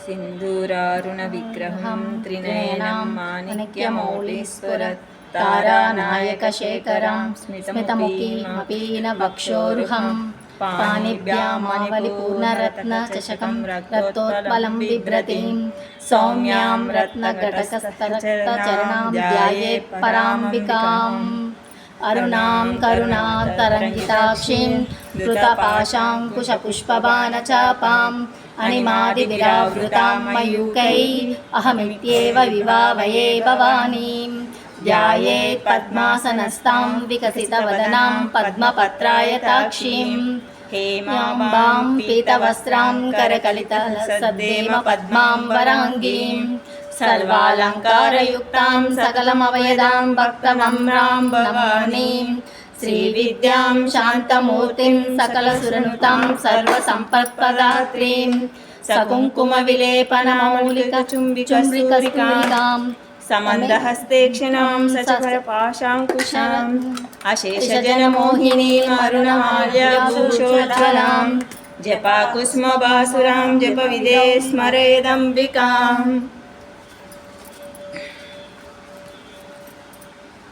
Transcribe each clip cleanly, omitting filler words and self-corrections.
सिंदूरारुण विग्रहं त्रिनयनं माणिक्यमौलिस्फुरत् तारानायकशेखरं स्मितमुखीमपीन वक्षोरुहं पाणिभ्यामावलिपूर्णरत्नचषकं रक्तोत्पलं बिभ्रतीं सौम्यां रत्नघटकस्तरचरणां ध्यायेत् पराम्बिकाम् अरुणां करुणातरङ्गिताक्षीं धृतपाशाङ्कुशपुष्पबाणचापाम् अणिमादिविरावृतां मयूकैः अहमित्येव विभावये भवानीं ध्यायेत् पद्मासनस्तां विकसितवदनां पद्मपत्रायताक्षीं हेमाम्बां पीतवस्त्रां करकलितसद्देम पद्मां वराङ्गीं सर्वालङ्कारयुक्तां सकलमवयदां भक्तमम्रां भवानीं श्रीविद्यां शान्तमूर्तिं सकलसुरनुतां सर्वसम्पत्प्रदात्रीं सकुङ्कुमविलेपनमौलिकचुम्बिकस्तूरिकां समन्दहस्तेक्षणां सचकरपाशाङ्कुशाम् अशेषजनमोहिनीम् अरुणमाल्याभूषोज्ज्वलां जपाकुसुमभासुरां जपविदे स्मरेदम्बिकाम्।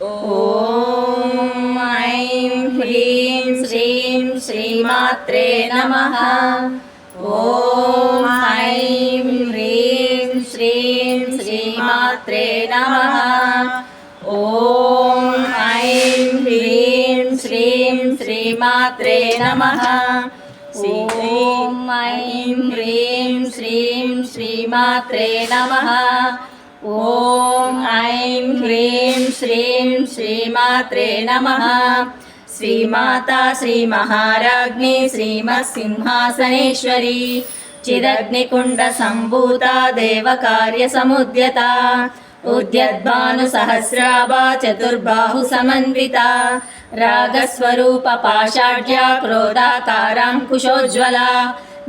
ॐ ऐं ह्रीं श्रीं श्रीमात्रे नमः। ॐ ऐं ह्रीं श्रीं श्रीमात्रे नमः। ॐ ऐं ह्रीं श्रीं श्रीमात्रे नमः। ॐ ऐं ह्रीं श्रीं श्रीमात्रे नमः। ॐ ऐं ह्रीं श्रीं श्रीमात्रे नमः। श्रीमाता श्रीमहाराज्ञी श्रीमत्सिंहासनेश्वरी चिदग्निकुण्डसम्भूता देवकार्यसमुद्यता उद्यद्भानुसहस्राभा चतुर्बाहुसमन्विता रागस्वरूपपाषाढ्या क्रोधाकाराङ्कुशोज्ज्वला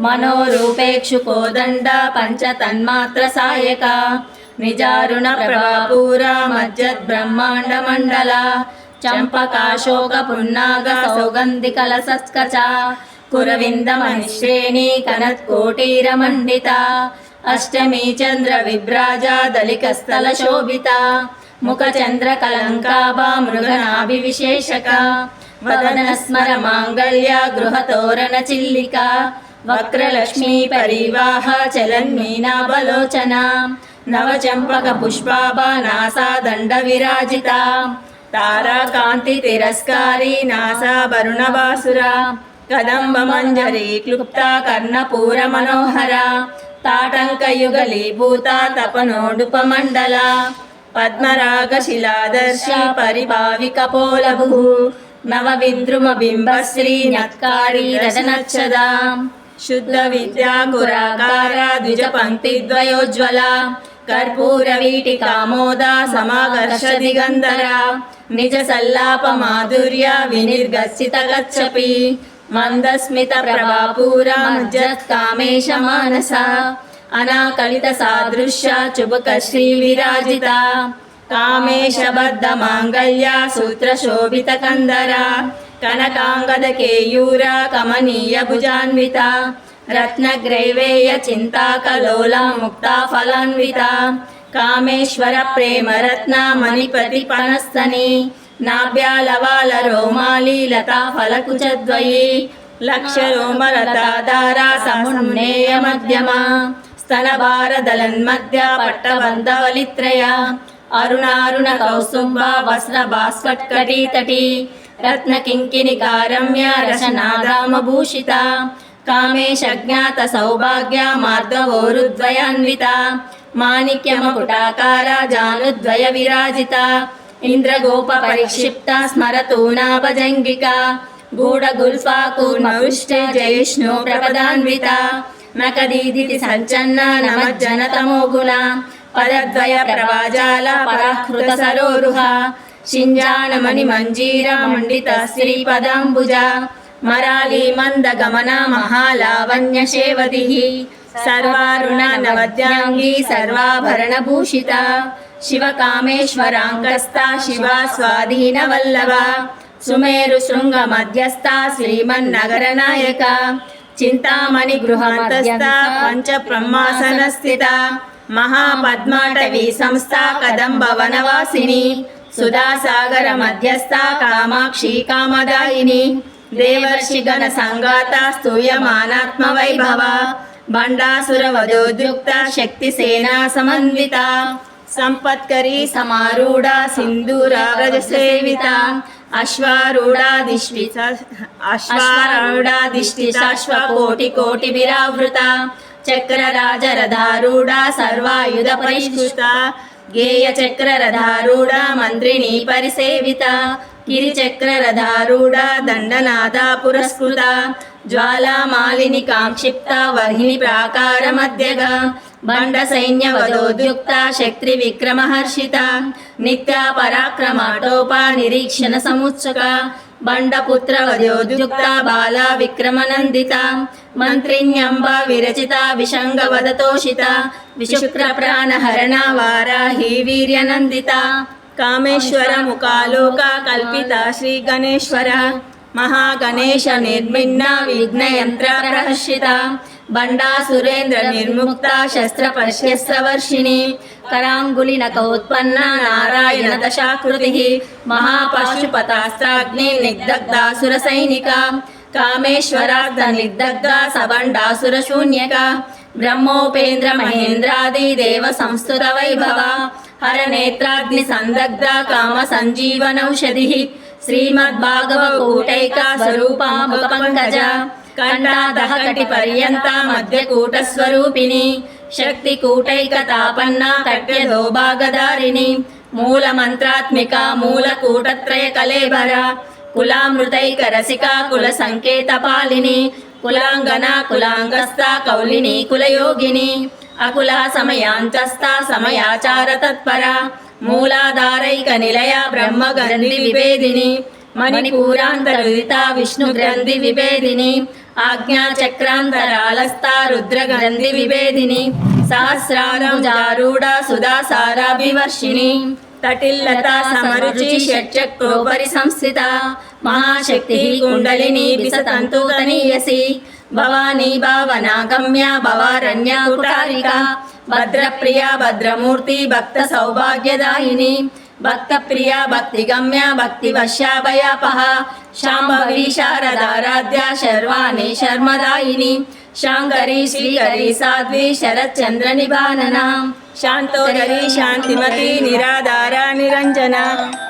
मनोरूपेक्षुकोदण्ड पञ्चतन्मात्रसायका निजारुणप्रभापूरा मज्जद्ब्रह्माण्डमण्डला चम्पकाशोकपुन्नाग सौगन्धिकलसत्कचा कुरविन्दमनिश्रेणी कनत्कोटीरमण्डिता अष्टमी चन्द्रविभ्राजा दलिकस्थलशोभिता मुखचन्द्रकलङ्काभा मृगनाभिविशेषका वदनस्मरमाङ्गल्या गृहतोरणचिल्लिका वक्रलक्ष्मी परिवाह चलन्मीनाबलोचना नवचम्पकपुष्पाभा नासादण्डविराजिता ताराकान्तितिरस्कारी नासाभरुणभासुरा कदम्बमञ्जरी क्लुप्ता कर्णपूरमनोहरा ताटङ्कयुगलीभूता तपनोडुपमण्डला पद्मरागशिलादर्शी परिभाविकपोलभुः नवविद्रुमबिम्बश्री नत्कारी रजनच्छदा शुद्धविद्याकुराकारा द्विजपङ्क्तिद्वयोज्ज्वला कर्पूरवीटिकामोदा समाकर्षदिगन्धरा निजसल्लापमाधुर्या विनिर्गच्छितगच्छपि मन्दस्मितप्रभापूरा मज्जत्कामेशमानसा अनाकलितसादृश्या चुबकश्रीविराजिता कामेशबद्धमाङ्गल्या सूत्रशोभितकन्धरा कनकाङ्गदकेयूरा कमनीयभुजान्विता रत्नग्रैवेयचिन्ताकलोला मुक्ताफलान्विता कामेश्वरप्रेमरत्ना मणिपतिपणस्तनी नाभ्यालवालरोमाली लताफलकुचद्वयी लक्षरोमलताधारा समुन्नेयमध्यमा स्तनभारदलन्मध्या पट्टबन्धवलित्रया अरुणारुणकौस्तुम्भा वस्त्रभास्फट्कटीतटी रत्नकिङ्किणिकारम्या रसनादामभूषिता कामेशज्ञातसौभाग्या मार्दवोरुद्वयान्विता माणिक्यमकुटाकारा जानुद्वयविराजिता इन्द्रगोपपरिक्षिप्ता स्मरतूनाभजङ्गिका गूढगुल्फा कूर्मवृष्टे जयिष्णु प्रपदान्विता नकदीदिति सञ्चन्ना नमज्जनतमोगुणा पदद्वयप्रभाजाला पराहृतसरोरुहा शिञ्जानमणिमञ्जीरा मण्डिता श्रीपदाम्बुजा मराली मन्दगमना महालावण्यशेवदिः सर्वारुणा नवद्याङ्गी सर्वाभरणभूषिता शिवकामेश्वराङ्कस्ता शिवा स्वाधीनवल्लभा सुमेरुशृङ्गमध्यस्था श्रीमन्नगरनायका చింతామణి గృహాంతస్థ పంచ బ్రహ్మాసన స్థిత మహాపద్మాటవీ సంస్థ కదంబ వనవాసిని సుధాసాగర మధ్యస్థ కామాక్షి కామదాయిని దేవర్షి గణ సంగాత స్తూయమానాత్మ వైభవ బండాసుర వధోద్యుక్త శక్తి సేనా సమన్విత సంపత్కరీ సమారూఢ సింధూర వ్రజ సేవిత అశ్వారూఢాదిష్టి శాశ్వకోటి కోటి విరావృత చక్రరాజరధారూఢ సర్వాయుధ పరిష్కృత గేయ చక్రరధారూఢ మంత్రిని పరిసేవిత గిరిచక్రరధారూఢ దండనాథ పురస్కృత జ్వాలామాలిని కాంక్షిప్త వర్హిణి ప్రాకార మధ్యగా బండ సైన్య వధోద్యుక్త శక్తి విక్రమహర్షిత నిత్య పరాక్రమాటోప నిరీక్షణ సముత్సుక బండపుత్ర వధోద్యుక్త బాల విక్రమనందిత మంత్రిణ్యంబ విరచిత విషంగ వదతోషిత విశుక్ర ప్రాణహరణ వారాహి వీర్యనందిత కామేశ్వర ముఖాలోక కల్పిత శ్రీ గణేశ్వర మహాగణేశ నిర్మిన్న విఘ్నయంత్ర ప్రహర్షిత బండాసురేంద్ర నిర్ముక్త శస్త్ర పశ్యస్త్రవర్షిణి करांगुलिनकोत्पन्न नारायण दशाकृतिः महापाशुपतास्त्राग्नि निग्धग्धासुर सैनिका कामेश्वरार्ध निग्धग्धा सबंडासुर शून्यका ब्रह्मोपेन्द्र महेन्द्रादि देव संस्तुत वैभव हर नेत्राग्नि संदग्ध काम संजीवनौषधिः श्रीमद्भागवकूटैका स्वरूपा मुख पंकजा कंडादह कटि पर्यंता मध्यकूट स्वरूपिणी शक्ति कूटैकतापन्ना कट्यधो भागधारिणी मूल मंत्रात्मिका मूलकूटत्रय कलेभरा कुलामृतैक रसिका कुल संकेत पालिनी कुलांगना कुलांगस्था कौलिनी कुलयोगिनी अकुला समयांतस्था समयाचार तत्परा मूलाधारैक निलया ब्रह्म ग्रंथि विभेदिनी मणिपूरांतरुदिता विष्णु ग्रंथि विभेदिनी आज्ञा चक्रांतरालस्था रुद्र ग्रंथि विभेदिनी सहस्रारूढ़ सुधा साराभिवर्षिणी तटिल्लता समरुचि षट्चक्रोपरि संस्थिता महाशक्ति कुंडलिनी विसतंतुतनीयसी भवानी भावनागम्या भवारण्या कुटारिका भद्रप्रिया भद्रमूर्ति भक्त सौभाग्यदायिनी भक्त प्रिया भक्तिगम्या भक्तिवश्या भयापहा शांभवी शारदाराध्या शर्वाणी शर्मदायिनी शांकरी श्रीकरी साध्वी शरच्चंद्र निभानना शांतोदरी शांतिमती निराधारा निरंजना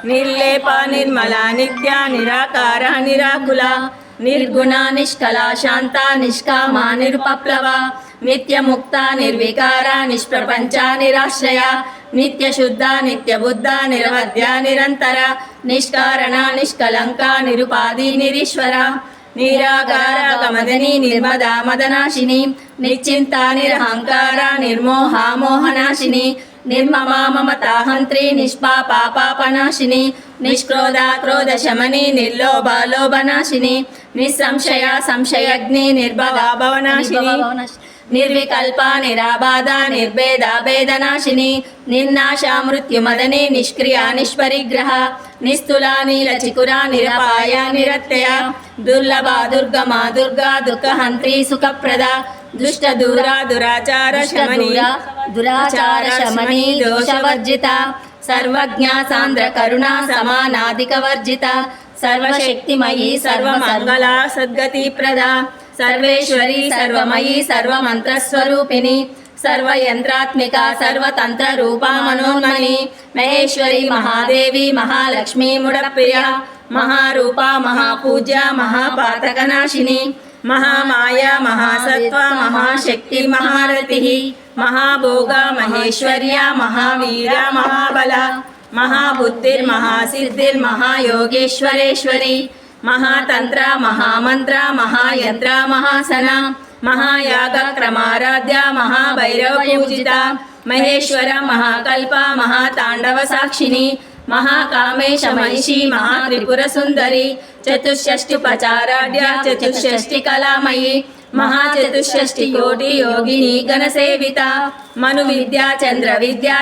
निर्लेपा निर्मला नित्या निराकारा निराकुला निर्गुणा निष्कला शांता निष्कामा निरुपप्लवा नित्यमुक्ता निर्विकारा निष्प्रपंचा निराश्रया नित्यशुद्धा नित्यबुद्धा निरवध्या निरंतरा निष्कारणा निष्कलंका निरुपाधि निरीश्वरा निरागारा गमदनी निर्मदा मदनाशिनी निश्चिंता निरहंकारा निर्मोहा मोहनाशिनी निर्ममा ममताहंत्री निष्पापा पापनाशिनी निष्क्रोधा क्रोध शमनी निर्लोभा लोभनाशिनी निसंशया संशयग्नि निर्भवा भवनाशिनी निर्विकल्पा निराबाधा निर्भेदा भेदनाशिनी निर्नाशा मृत्युमदनी निष्क्रिया निष्परिग्रह निस्तुला नीलचिकुरा निरपाया निरत्यया दुर्लभा दुर्गमा दुर्गा दुःखहंत्री सुखप्रदा दुष्ट दूरा दुराचार शमनी दुराचार शमनी दोषवर्जिता सर्वज्ञा सान्द्र करुणा समानाधिक वर्जिता सर्वशक्तिमयी सर्वमंगला सद्गति प्रदा सर्वेश्वरी सर्वमयी सर्वमंत्रस्वरूपिणी सर्वयंत्रात्मिका सर्वतंत्र रूपा मनोन्मणि महेश्वरी महादेवी महालक्ष्मी मुडप्रिया महारूपा महापूज्या महापातकनाशिनी महामाया महासत्वा महाशक्ति महारतिः महाभोगा महेश्वर्या महावीरा महाबला महाबुद्धिर्महासिद्धिर्महायोगेश्वरेश्वरी महातंत्र महामंत्र महायंत्र महासना महायाग क्रमाराध्या महाभैरव पूजिता महेश्वर महाकल्प महातांडव साक्षिणी महाकामेश महिषी महात्रिपुर सुंदरी चतुष्षष्टिपचाराढ्या चतुष्षष्टि कलामयी महाचतुष्षष्टि कोटि योगिनी गणसेविता मनु विद्या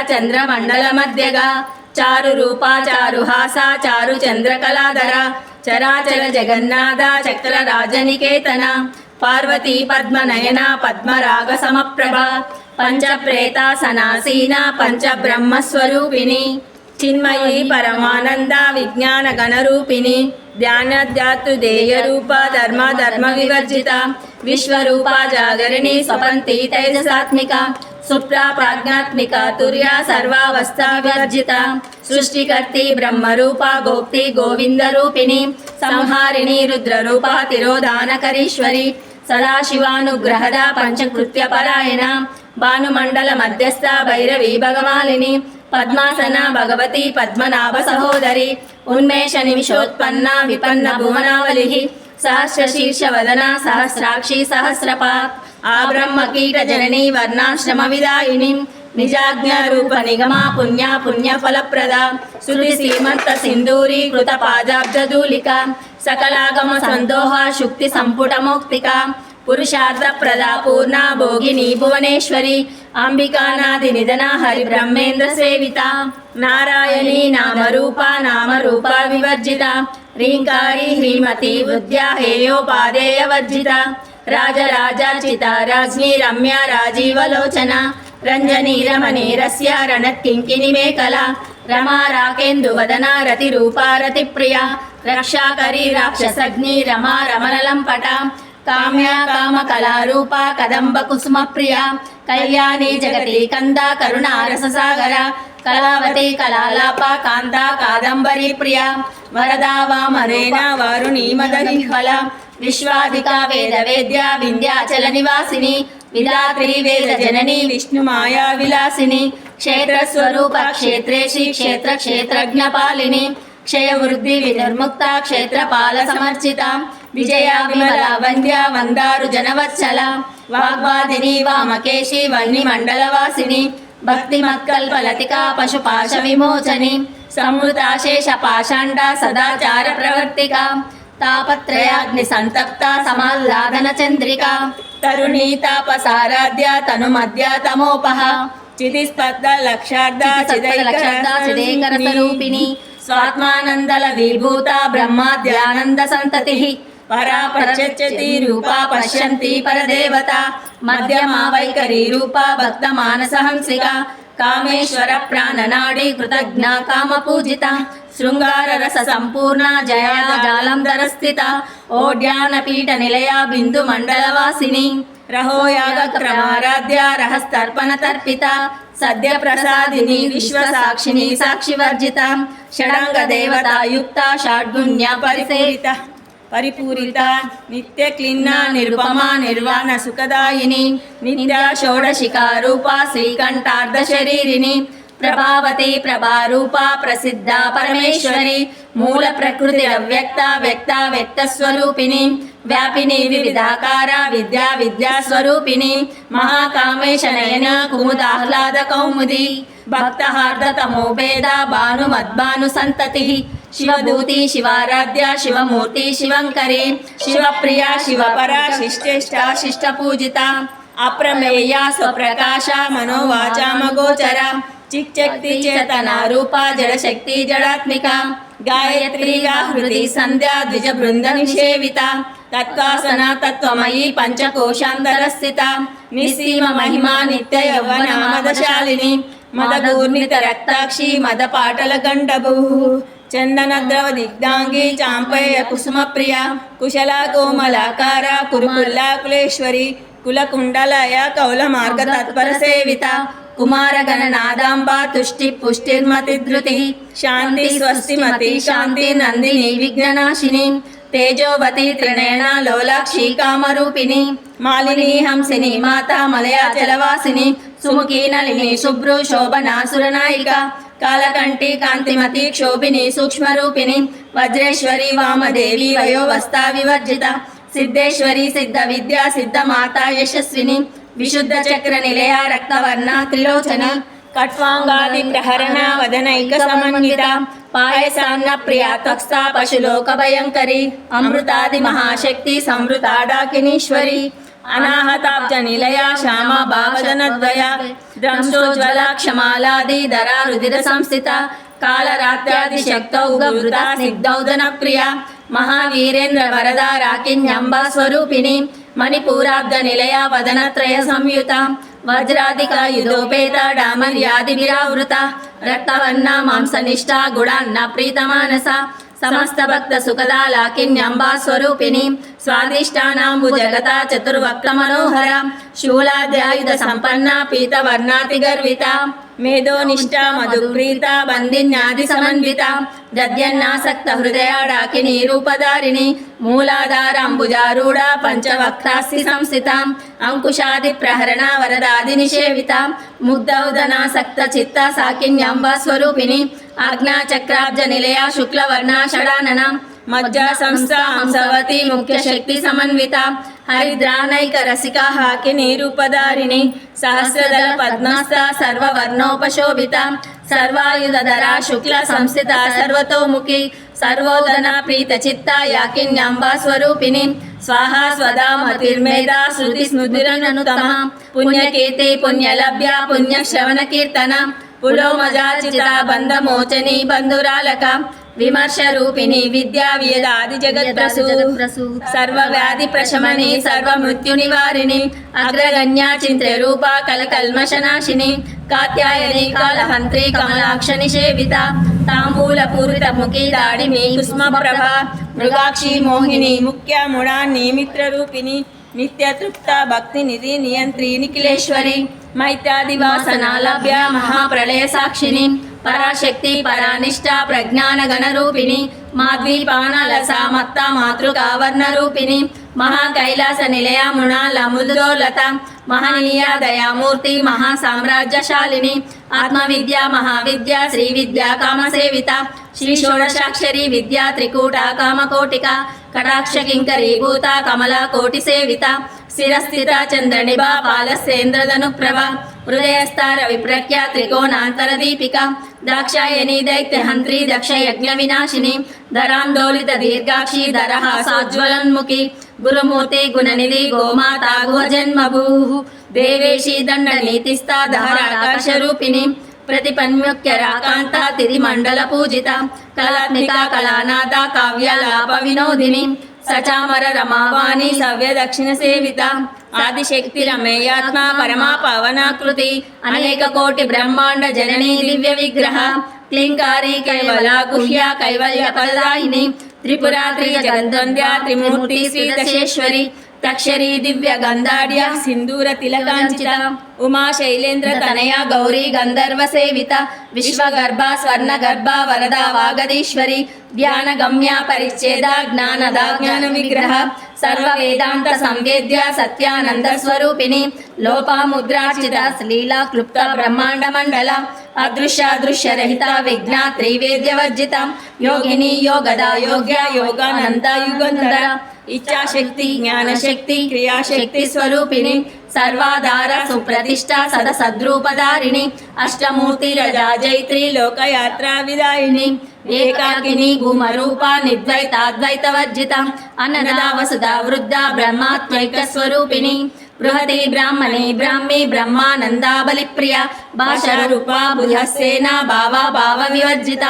चंद्र मंडल मध्यगा चारु रूपा चारु हासा चारु चंद्र कलाधरा चराचर जगन्नाथ चक्र राजनिकेतन పార్వతీ పద్మనయన పద్మరాగ సమప్రభ పంచప్రేతాసనాసీన పంచబ్రహ్మస్వరూపిణి చిన్మయీ పరమానంద విజ్ఞాన గణరూపిణి ధ్యానధ్యాతృదేయ రూప ధర్మ వివర్జిత విశ్వరూప జాగరణి స్వపంతి తైజసాత్మిక సుప్రా ప్రాజ్ఞాత్మిక తుర్య సర్వావస్థా వివర్జిత సృష్టికర్తి బ్రహ్మరూప గోప్తి గోవింద రూపిణి సంహారిణి రుద్రరూప తిరోధానకరీశ్వరి సదాశివానుగ్రహద పంచకృత్య పరాయణ భానుమండల మధ్యస్థ భైరవి భగమాలిని పద్మాసన భగవతి పద్మనాభ సహోదరి ఉన్మేష నిమిషోత్పన్న విపన్న భువనావలి సహస్రశీర్ష వదన సహస్రాక్షి సహస్రపాత్ ఆ బ్రహ్మ కీట జనని వర్ణాశ్రమ విదాయిని నిజాజ్ఞ రూప నిగమ పుణ్య ఫలప్రద శృతి శ్రీమంత సింధూరీ కృత పాదాబ్జదూలిక సకలాగమ సందోహ శుక్తి సంపుట మౌక్తిక పురుషార్థ ప్రదా పూర్ణ భోగిని భువనేశ్వరి అంబికానాది నిధన హరి బ్రహ్మేంద్ర సేవిత నారాయణీ నామరూప వివర్జిత రీంకారి హ్రీమతి వృద్ధ్యా హేయోపాదేయ వర్జిత రాజరాజార్చిత రాజ్ఞి రమ్య రాజీవలోచన రంజనీ రమణీరస్య రణత్కింకిని మేకల రమా రాకేందు వదన రతి రూపా రతి ప్రియ రక్షాకరి రాక్షసగ్ని రమా రమణలంపట కామ్య కామ కళారూప కదంబ కుసుమ ప్రియ కళ్యాణి జగతి కంద కరుణ రససాగర కళావతి కళాలాప కాంత కాదంబరి ప్రియ వరదా వామరేణ వారుణీ మదహిహ్వల విశ్వాధిక వేద వేద్య వింధ్యాచల నివాసిని విధాత్రి వేద జనని విష్ణు మాయా విలాసిని క్షేత్రస్వరూప క్షేత్రేషి క్షేత్రజ్ఞ పాలిని క్షయ వృద్ధి వినిర్ముక్త క్షేత్రపాల సమర్చిత విజయ విమల వంద్య వందారు జనవత్సల వాగ్వాదిని వామకేశి వన్ని మండలవాసిని భక్తి మత్కల్పలతిక పశుపాశ విమోచని సంవృతాశేష పాషాండ సదాచార ప్రవర్తిక తాపత్రయాగ్ని సంతప్త సమాహ్లాదన చంద్రిక తరుణీ తాపసారాధ్య తను మధ్య తమోపహ చితిస్పర్ధ లక్షార్థ చిదైకర స్వరూపిణి స్వాత్మానందల విభూత బ్రహ్మాద్యానంద సంతతి పరా ప్రచతి రూపా పశ్యంతి పరదేవత మధ్యమా వైఖరి రూపా భక్త మానసహంసిక కామేశ్వర ప్రాణనాడి కృతజ్ఞ కామ పూజిత శృంగార రస సంపూర్ణ జయాజాలంధర స్థిత ఓడ్యాన పీఠ నిలయ బిందు మండలవాసిని రహోయాగ క్రమారాధ్య రహస్తర్పణ తర్పిత సద్య ప్రసాదిని విశ్వసాక్షిని సాక్షివర్జిత షడంగ దేవతాయుక్త షాడ్గుణ్య పరిపూరిత నిత్య క్లిన్న నిరుపమా నిర్వాణ సుఖదాయిని నిత్య షోడశికా రూప శ్రీకంఠార్ధ శరీరిని ప్రభావతి ప్రభారూప ప్రసిద్ధ పరమేశ్వరి మూల ప్రకృతి అవ్యక్త వ్యక్త స్వరూపిణి వ్యాపిని వివిధాకార విద్యా స్వరూపిణి మహాకామేశ నయన కుముదాహ్లాద కౌముది భక్తహార్ద తమోభేద భాను మద్భాను సంతతి శివభూతి శివారాధ్య శివమూర్తి శివంకరి శివప్రియ శివపర శిష్టేష్ట శిష్ట పూజిత అప్రమేయ స్వప్రకాశ మనోవాచామగోచర చిక్శక్తి చేతన రూప జడశక్తి జడాత్మిక గాయత్రిగా హృది సంధ్యా ద్విజ బృంద నిషేవిత తత్వాసన తత్వమయీ పంచకోశాంతర స్థిత నిసీమ మహిమా నిత్య యౌవన మదశాలిని మదగూర్ణిత రక్తాక్షి మద పాటల గండభూ చందన ద్రవ దిగ్ధాంగి చాంపయ కుసుమ ప్రియ కుశల కోమలాకార కురుకుల్లా కులేశ్వరి కులకుండలయ కౌల మార్గ తత్పర సేవిత కుమార గణనాదాంబ తుష్టి పుష్టిర్మతి ధృతి శాంతి స్వస్తిమతి శాంతి నందిని విఘ్ననాశిని తేజోవతి త్రినయన లోలాక్షి కామరూపిణి మాలిని హంసిని మాత మలయాచలవాసిని సుముఖి నలిని శుభ్రు శోభనాసురనాయిక కాలకంఠి కాంతిమతి క్షోభిని సూక్ష్మరూపిణి వజ్రేశ్వరి వామదేవి వయోవస్థా వివర్జిత సిద్ధేశ్వరి సిద్ధ విద్యా సిద్ధ మాత యశస్విని విశుద్ధ చక్ర నిలయ రక్తవర్ణ త్రిలోచన కట్వాంగాది ప్రహరణ వదనైక సమన్విత పాయసాన్న ప్రియ త్వక్స్థ పశులోక భయంకరి అమృతాది మహాశక్తి సమృతాడాకినీశ్వరి అనాహతాబ్జ నిలయ శ్యామ భావజనద్వయ ద్రంశోజ్వల క్షమాలాది ధరా రుధిర సంస్థిత కాళరాత్యాది శక్తౌ గవృత స్నిగ్ధౌదన ప్రియ మహావీరేంద్ర వరదా రాకిన్యంబా స్వరూపిణి మణిపూరాబ్ద నిలయ వదనత్రయ సంయుత వజ్రాధికాయుధోపేత డామర్యాది విరావృత రక్తవర్ణ మాంసనిష్ట గుడాన్న ప్రీతమానస సమస్త భక్త సుఖదా లాకిన్యంబా స్వరూపిణి స్వాదిష్టానాంబు జగత చతుర్వక్ర మనోహర శూలాద్యాయుధ సంపన్న పీతవర్ణాతి గర్విత మేధోనిష్ట మధుప్రీత బందిన్యాది సమన్విత దద్యన్నాసక్త హృదయ డాకిని రూపధారిణి మూలాధారాంబుజారూఢ పంచవక్రాస్తి సంస్థిత అంకుశాది ప్రహరణ వరదాది నిషేవిత ముగ్ధౌదనాసక్త చిత్త సాకిన్యంబ స్వరూపిణి ఆజ్ఞాచక్రాబ్జ నిలయ శుక్లవర్ణ షడానన మజ్జా సంస్థ హంసవతి ముఖ్య శక్తి సమన్విత హరిద్రానైక రసిక హాకిని రూపధారిణి సహస్రదళ పద్మస్థ సర్వవర్ణోపశోభిత సర్వాయుధరా శుక్ల సంస్థిత సర్వతోముఖి సర్వోదన ప్రీత చిత్త యాకిన్యాంబా స్వరూపిణి స్వాహా స్వదా మతిర్మేధా శృతి స్మృతిరనుతమ పుణ్యకీర్తి పుణ్యలభ్య పుణ్యశ్రవణ కీర్తన పులోమజాచిత బంధమోచని బంధురాలక విమర్శ రూపిణి విద్యా వేదాది జగత్ప్రసూ సర్వవ్యాధి ప్రశమని సర్వ మృత్యు నివారిణి అగ్రగణ్య చింత్ర రూప కల్మషనాశిని కాత్యాయని కాళహంత్రి కమలాక్ష నిషేవిత తాంబూల పూరిత ముఖి దాడిమి కుస్మ ప్రభ మృగాక్షి మోహిని ముఖ్య ముడాన్ని మిత్ర రూపిణి నిత్య తృప్త భక్తి నిధి నియంత్రి నిఖిలేశ్వరి మైత్యాదివాసన లభ్య మహాప్రళయ సాక్షిని పరాశక్తి పరానిష్ట ప్రజ్ఞాన గణ రూపిణి మాద్వీపానలస మత్త మాతృకావర్ణ రూపిణి మహాకైలాస నిలయ మృణాల మృదులోలత మహనీయ దయామూర్తి మహాసామ్రాజ్యశాలిని ఆత్మవిద్య మహావిద్య శ్రీ విద్య కామసేవిత శ్రీ షోడశాక్షరి విద్యా త్రికూట కామకోటిక కటాక్ష కింకరీభూత కమలా కోటి సేవిత స్థిరస్థిత చంద్రనిభా పాలసేంద్రధను ప్రభ హృదయస్థార విప్రఖ్య త్రికోణాంతర దీపిక దాక్షాయని దైత్యహంత్రి దక్ష యజ్ఞ వినాశిని ధరాందోళిత దీర్ఘాక్షి ధరహాసాజ్వలన్ముఖి గురుమూర్తి గుణనిధి గోమాతా గుహజన్మభూ దేవేశి దండ నీతిస్థా ధారాకాశ రూపిణి ప్రతిపన్ముఖ్య రాకాంత తిరి మండల పూజిత కళాత్మిక కళానాథ కావ్యలాప వినోదిని సచామర రమావాణి సవ్య దక్షిణ సేవిత ఆదిశక్తి రమేయాత్మ పరమా పవనాకృతి అనేక కోటి బ్రహ్మాండ జననీ దివ్య విగ్రహ క్లింకారి కైవల గుహ్య కైవల్య ఫలదాయిని త్రిపురాత్రి జగద్వంద్య త్రిమూర్తి శ్రీదశేశ్వరి తక్షరీ దివ్య గంధాఢ్య సింధూర తిలకాంచిత ఉమా శైలేంద్ర తనయ గౌరీ గంధర్వ సేవిత విశ్వగర్భ స్వర్ణగర్భ వరద వాగదీశ్వరి ధ్యాన గమ్య పరిచ్ఛేద జ్ఞానద జ్ఞాన విగ్రహ సర్వ వేదాంత సంవేద్య సత్యానంద స్వరూపిణి లోపాముద్రార్చిత శ్లీలా క్లుప్త బ్రహ్మాండ మండల అదృశ్య రహిత విఘ్న త్రివేద్య వర్జిత యోగిని యోగదా యోగ్య యోగానంద యుగంధర ఇచ్ఛాశక్తి జ్ఞానశక్తి క్రియాశక్తి స్వరూపిణి సర్వాధార సుప్రతిష్ట సదసద్రూపధారిణి అష్టమూర్తి రజా జైత్రి లోకయాత్రా విదాయిని ఏకాకిని గుమరూప నిర్ద్వైతాద్వైత వర్జిత అన్నదా వసుధా వృద్ధ బ్రహ్మాత్మైక స్వరూపిణి బృహతి బ్రాహ్మణి బ్రాహ్మి బ్రహ్మానందా బలిప్రియ భాషరూప బుధస్సేన భావ భావ వివర్జిత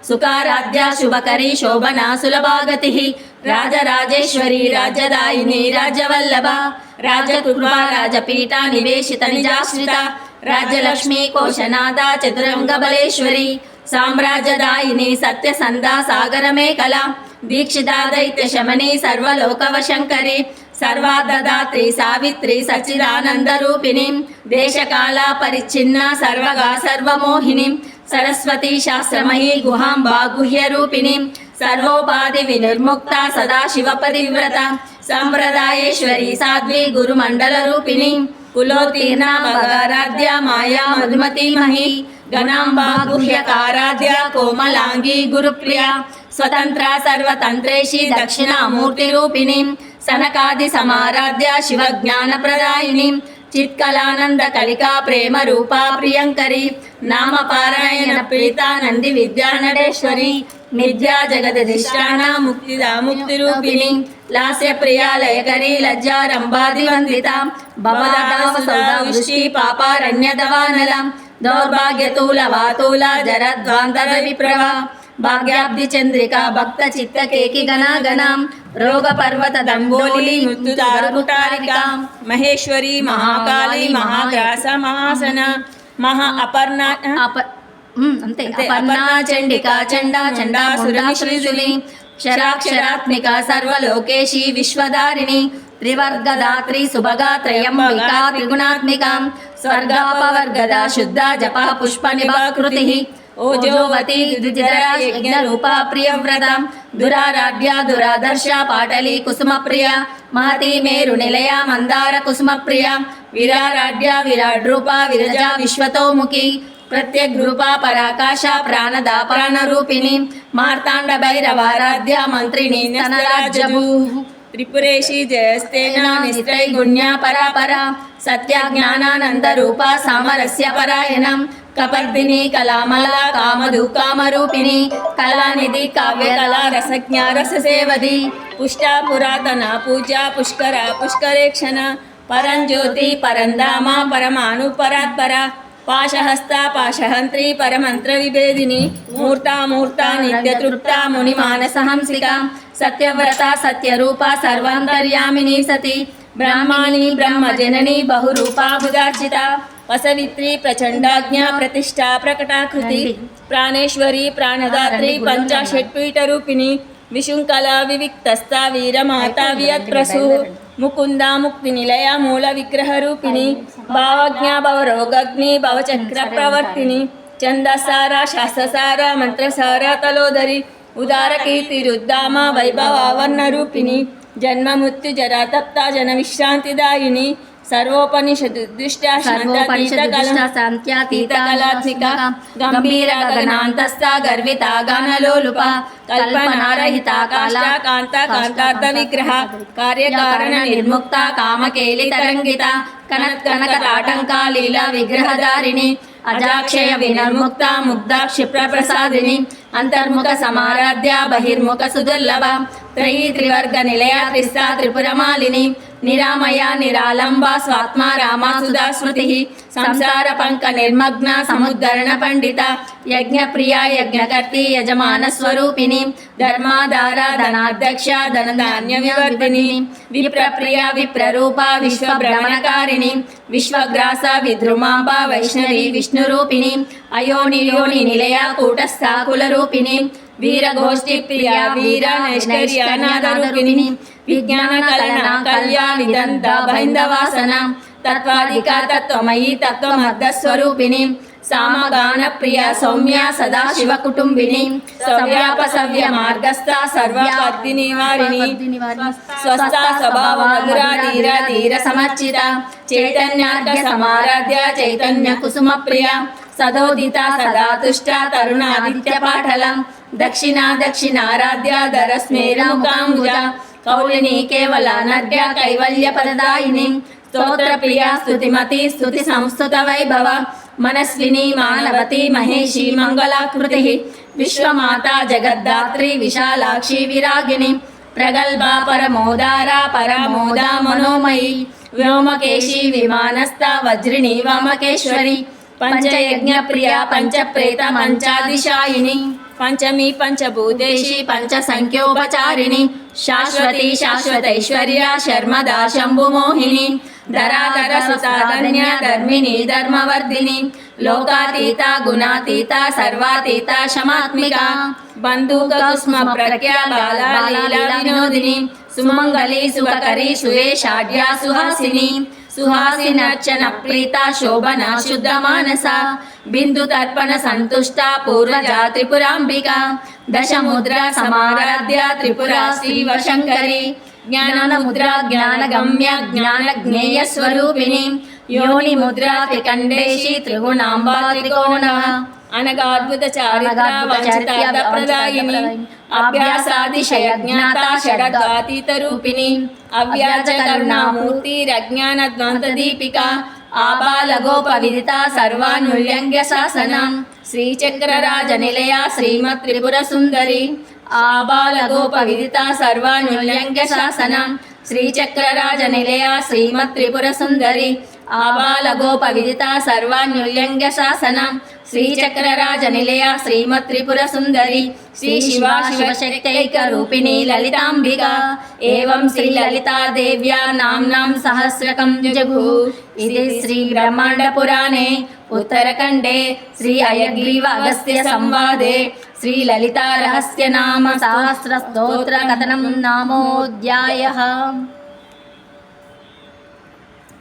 సుకారాధ్య శుభకరి శోభనా సులభాగతి రాజరాజేశ్వరి రాజదాయిని రాజవల్లభ రాజకృపా రాజపీఠ నివేశిత నిజాశ్రిత రాజ్యలక్ష్మి కోశనాథ చతురంగ బలేశ్వరి సామ్రాజ్యదాయిని సత్యసంధా సాగరమేకల దీక్షితా దైత్య శమని సర్వలోకవశంకరి సర్వాదాత్రి సావిత్రి సచ్చిదానంద రూపిణి దేశకాల పరిచ్ఛిన్న సర్వగా సర్వమోహిని సరస్వతి శాస్త్రమయీ గుహాంబా గుహ్య రూపిణి సర్వోపాధి వినిర్ముక్త సదాశివ పరివ్రత సంప్రదాయేశ్వరి సాధ్వి గురుమండల రూపిణి కులోత్తీర్ణ భగారాధ్య మాయా మధుమతి మహి గణాంబా గుహ్యకారాధ్య కోమలాంగి గురుప్రియ స్వతంత్ర సర్వతంత్రేషి దక్షిణామూర్తి రూపిణి సనకాది సమారాధ్య శివ జ్ఞాన ప్రదాయిని చిత్కలానంద కలికా ప్రేమ రూపా ప్రియంకరి నామ పారాయణ ప్రీత నంది విద్యా నడేశ్వరి నిత్యా జగదధిష్టాన ముక్తిదా ముక్తి రూపిణి లాస్య ప్రియా లయకరి లజ్జా రంభాది వందిత భవదావృష్టి పాపారణ్య దవానల దౌర్భాగ్యతూల వాతూల జరద్వాంతర విప్రవ భాగ్యాబ్ది చంద్రికా భక్త చిత్త కేకి గణాగణాం రోగ పర్వత దంబోలి మృత్యుదారుకుటారిక మహేశ్వరి మహాకాళి మహాగ్రాస మహాసన మహా అపర్ణ అంతే అపర్ణా చండికా చండా చండాసురనిశ్రీజులి శరాక్షరాత్మిక సర్వలోకేశి విశ్వదారిణి త్రివర్గదాత్రి సుభగా త్రయంబికా త్రిగుణాత్మికా స్వర్గాపవర్గదా శుద్ధ జప పుష్ప నిభాకృతి ఓజోవతి ద్విజరా యజ్ఞ రూపా ప్రియవ్రత దురారాధ్య దురాదర్శ పాటలి కుసుమ ప్రియ మహతి మేరు నిలయ మందార కుసుమ ప్రియ విరారాధ్య విరాట్ రూప విరజా విశ్వతోముఖి ప్రత్యగ్రూపా పరాకాశ ప్రాణదా ప్రాణరూపిణి మార్తాండ భైరవారాధ్య మంత్రిణి స్తనరాజ్యభూ త్రిపురేషి జయస్తేన నిస్త్రైగుణ్య పరాపర సత్య జ్ఞానానంద రూప సామరస్య పరాయణం కపర్దిని కళామలా కామధు కామరూపిణి కళానిధి కావ్య కళా రసజ్ఞ రససేవది పుష్ట పురాతన పూజ పుష్కర పుష్కరేక్షణ పరంజ్యోతి పరంధామ పరమాణు పరాత్పర పాశహస్త పాశహంత్రి పరమంత్ర విభేదిని మూర్త నిత్యతృప్త ముని మానసహంసిక సత్యవ్రత సత్యరూప సర్వాంతర్యామిని సతి బ్రహ్మాణి బ్రహ్మజనని బహురూపా బుధార్చిత వసవిత్రి ప్రచండాజ్ఞ ప్రతిష్టా ప్రకటాకృతి ప్రాణేశ్వరి ప్రాణదాత్రి పంచాషట్పీఠరూపిణి విశృంఖల వివిక్తస్థ వీరమాత వియత్ప్రసూ ముకుంద ముక్తి నిలయ మూల విగ్రహ రూపిణి భావజ్ఞ భవరోగగ్ని భవచక్ర ప్రవర్తిని ఛందసార శాస్త్రసార మంత్రసార తలోదరి ఉదార కీర్తి రుద్దామ వైభవావర్ణ రూపిణి జన్మ మృత్యు జరా తప్త జన విశ్రాంతిదాయిని సర్వోపనిషదు దృష్ట్యా శాంత్యాతీత కళాత్మిక గంభీర గగనాంతస్థ గర్విత గానలోలుప కల్పనారహిత కాష్ట కాంత కాంతార్థ విగ్రహ కార్యకారణ నిర్ముక్త కామకేలి తరంగిత కనక తాటంకా లీలా విగ్రహధారిణి అజాక్షయ వినర్ముక్త ముగ్ధ క్షిప్ర ప్రసాదిని అంతర్ముఖ సమారాధ్య బహిర్ముఖ సుదుర్లభ త్రయీ త్రివర్గ నిలయ త్రిస్తా త్రిపురమాలిని నిరామయ నిరాలంబ స్వాత్మా రామా సుధా స్మృతి సంసార పంక నిర్మగ్న సముద్ధరణ పండిత యజ్ఞ ప్రియ యజ్ఞకర్తి యజమాన స్వరూపిణి ధర్మాధార ధనాధ్యక్ష ధనధాన్య వివర్ధిని విప్రప్రియ విప్రరూప విశ్వభ్రమణకారిణి విశ్వగ్రాస విద్రుమాంబ వైష్ణవి విష్ణురూపిణి అయోని నిలయ కూటస్థ కులరూపిణి వీరగోష్ఠి ప్రియ వీర నైష్కర్యనాదరూపిణి విజ్ఞాన కలన కళ్యాణ విదంత బైందవాసన తత్వాధిక తత్వమయీ తత్వమర్ధ స్వరూపిణి సామగాన ప్రియ సౌమ్య సదా శివ కుటుంబిని సవ్యాపసవ్య మార్గస్థ సర్వపద్ది నివారిణి స్వస్థ స్వభావ మధురా ధీర ధీర సమర్చిత చైతన్యార్ఘ సమారాధ్య చైతన్య కుసుమ ప్రియ సదోదిత సదా తుష్ట తరుణాదిత్య పాఠలం దక్షిణారాధ్య ధర స్మేరముఖాంబుజ కౌలిని కేవలానర్ఘ్య కైవల్య పదదాయిని స్తోత్ర ప్రియ స్తుతిమతి స్తుతి సంస్తుత వైభవ మనస్విని మానవతి మహేషి మంగళాకృతి విశ్వమాత జగద్ధాత్రి విశాలాక్షి విరాగిని ప్రగల్భ పరమోదార పరమోద మనోమయి వ్యోమకేశి విమానస్థ వజ్రిణి వామకేశ్వరి పంచయజ్ఞ ప్రియ పంచప్రేత పంచాదిశాయిని పంచమి పంచభూతేషి పంచ సంఖ్యోపచారిణి శాశ్వతి శాశ్వతైశ్వర్య శర్మదా శంభుమోహిని ధరాధర సుతాధన్య ధర్మిణి ధర్మవర్ధిని లోకాతీత గుణాతీత సర్వాతీత శమాత్మిక బంధుక కుస్మ ప్రఖ్య బాలా వినోదిని సుమంగళి సుఖకరి సుయేషాఢ్య సుహాసిని సుహాసినర్చన ప్రీత శోభన శుద్ధ మానస బిందు తర్పణ సంతుష్ట పూర్వజ త్రిపురాంబిక దశముద్ర సమారాధ్య త్రిపుర శివశంకరి జ్ఞాన ముద్ర జ్ఞాన గమ్య జ్ఞాన జ్ఞేయ స్వరూపిణి యోని ముద్ర త్రికండేశి త్రిగుణాంబ త్రికోణ అనగా అద్భుత చారిత్ర వంచితార్థ ప్రదాయిని అభ్యాసాదిశయ జ్ఞాత షడద్వాతీత రూపిణి అవ్యాజ కరుణామూర్తి రజ్ఞాన ద్వంత దీపిక ఆబాలగోప విదిత సర్వానుల్యంఘ్య శాసనం శ్రీచక్రరాజ నిలయ శ్రీమత్ త్రిపుర సుందరి ఆబాలగోప విదిత సర్వానుల్యంఘ్య శాసనం శ్రీచక్రరాజ నిలయ శ్రీమత్ త్రిపుర సుందరి ఆబాలగోపవిదితా సర్వాన్యుల్యంఘ్య శాసనం శ్రీచక్రరాజనిలయ శ్రీమత్త్రిపురసుందరి శ్రీ శివా శివశక్తైకరూపిణి లలితాంబికా ఏవం శ్రీ లలితాదేవ్యా నామ్నాం సహస్రకం జగు. ఇది శ్రీ బ్రహ్మాండ పురాణే ఉత్తరఖండే శ్రీ అయగ్రీవ అగస్త్య సంవాదే శ్రీ లలితా రహస్య నామ సహస్ర స్తోత్ర కథనం నామోऽధ్యాయः.